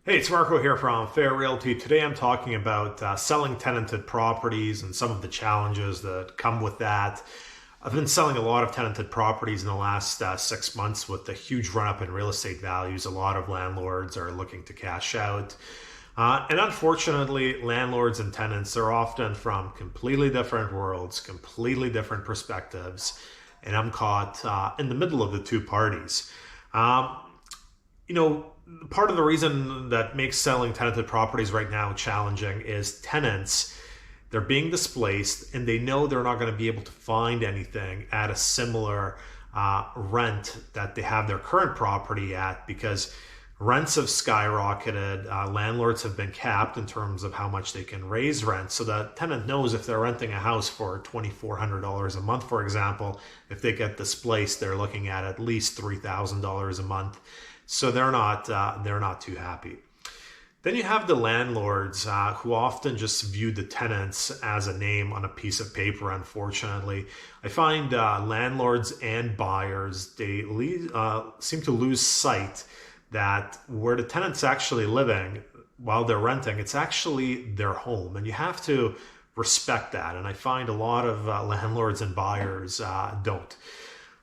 Hey, it's Marko here from Fair Realty. Today I'm talking about selling tenanted properties and some of the challenges that come with that. I've been selling a lot of tenanted properties in the last 6 months with the huge run up in real estate values. A lot of landlords are looking to cash out. And unfortunately, landlords and tenants are often from completely different worlds, completely different perspectives, and I'm caught in the middle of the two parties. Um, you know, Part of the reason that makes selling tenanted properties right now challenging is tenants. They're being displaced and they know they're not going to be able to find anything at a similar rent that they have their current property at because rents have skyrocketed. Landlords have been capped in terms of how much they can raise rent. So the tenant knows if they're renting a house for $2,400 a month, for example, if they get displaced, they're looking at least $3,000 a month. So they're not too happy. Then you have the landlords who often just view the tenants as a name on a piece of paper. Unfortunately, I find landlords and buyers seem to lose sight that where the tenant's actually living while they're renting, it's actually their home, and you have to respect that. And I find a lot of landlords and buyers don't.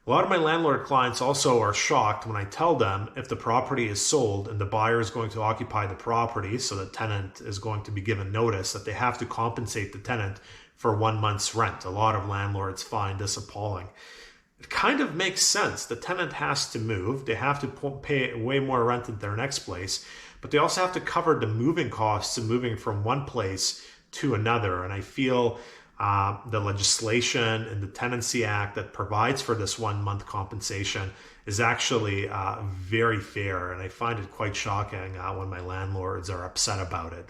A lot of my landlord clients also are shocked when I tell them if the property is sold and the buyer is going to occupy the property, so the tenant is going to be given notice that they have to compensate the tenant for 1 month's rent. A lot of landlords find this appalling. It kind of makes sense. The tenant has to move. They have to pay way more rent at their next place, but they also have to cover the moving costs of moving from one place to another. And I feel the legislation in the Tenancy Act that provides for this 1 month compensation is actually very fair, and I find it quite shocking when my landlords are upset about it.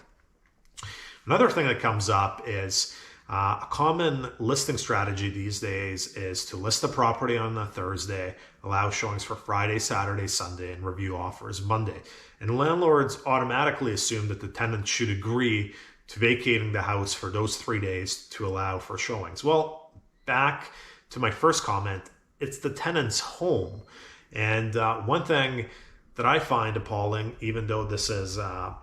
Another thing that comes up is a common listing strategy these days is to list the property on a Thursday, allow showings for Friday, Saturday, Sunday, and review offers Monday. And landlords automatically assume that the tenant should agree to vacating the house for those 3 days to allow for showings. Well, back to my first comment, it's the tenant's home. And one thing that I find appalling, even though this is a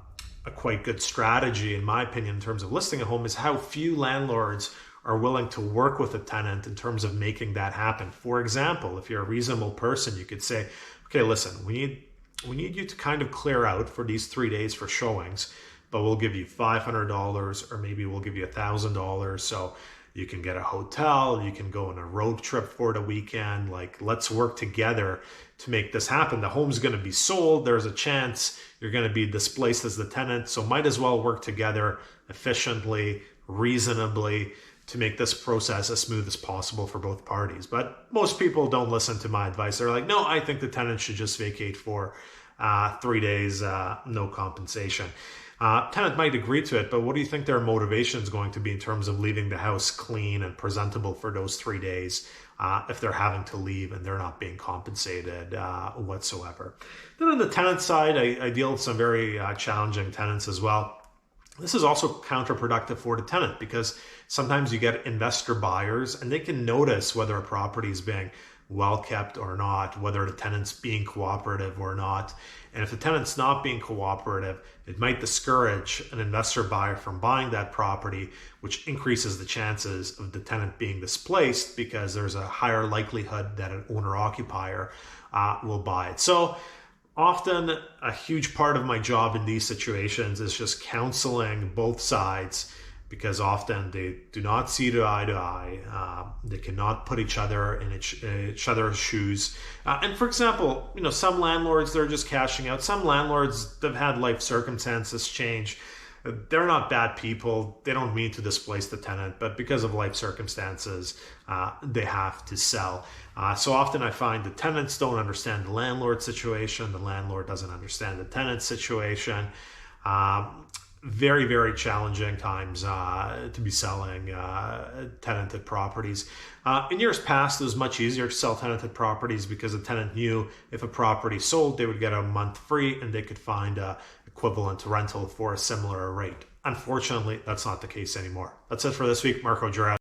quite good strategy, in my opinion, in terms of listing a home, is how few landlords are willing to work with a tenant in terms of making that happen. For example, if you're a reasonable person, you could say, okay, listen, we need you to kind of clear out for these 3 days for showings, but we'll give you $500 or maybe we'll give you $1,000 so you can get a hotel, you can go on a road trip for the weekend. Like, let's work together to make this happen. The home's going to be sold. There's a chance you're going to be displaced as the tenant, so might as well work together efficiently, reasonably, to make this process as smooth as possible for both parties. But most people don't listen to my advice. They're like, no, I think the tenant should just vacate for 3 days, no compensation. Tenant might agree to it, but what do you think their motivation is going to be in terms of leaving the house clean and presentable for those 3 days if they're having to leave and they're not being compensated whatsoever? Then on the tenant side, I deal with some very challenging tenants as well. This is also counterproductive for the tenant because sometimes you get investor buyers and they can notice whether a property is being well kept or not, whether the tenant's being cooperative or not. And if the tenant's not being cooperative, it might discourage an investor buyer from buying that property, which increases the chances of the tenant being displaced because there's a higher likelihood that an owner-occupier will buy it. So often a huge part of my job in these situations is just counseling both sides, because often they do not see eye to eye. They cannot put each other in each other's shoes. And for example, some landlords, they're just cashing out. Some landlords, they've had life circumstances change. They're not bad people. They don't mean to displace the tenant, but because of life circumstances, they have to sell. So often I find the tenants don't understand the landlord situation. The landlord doesn't understand the tenant situation. Very, very challenging times to be selling tenanted properties. In years past, it was much easier to sell tenanted properties because the tenant knew if a property sold, they would get a month free and they could find a equivalent rental for a similar rate. Unfortunately, that's not the case anymore. That's it for this week. Marko, Juras.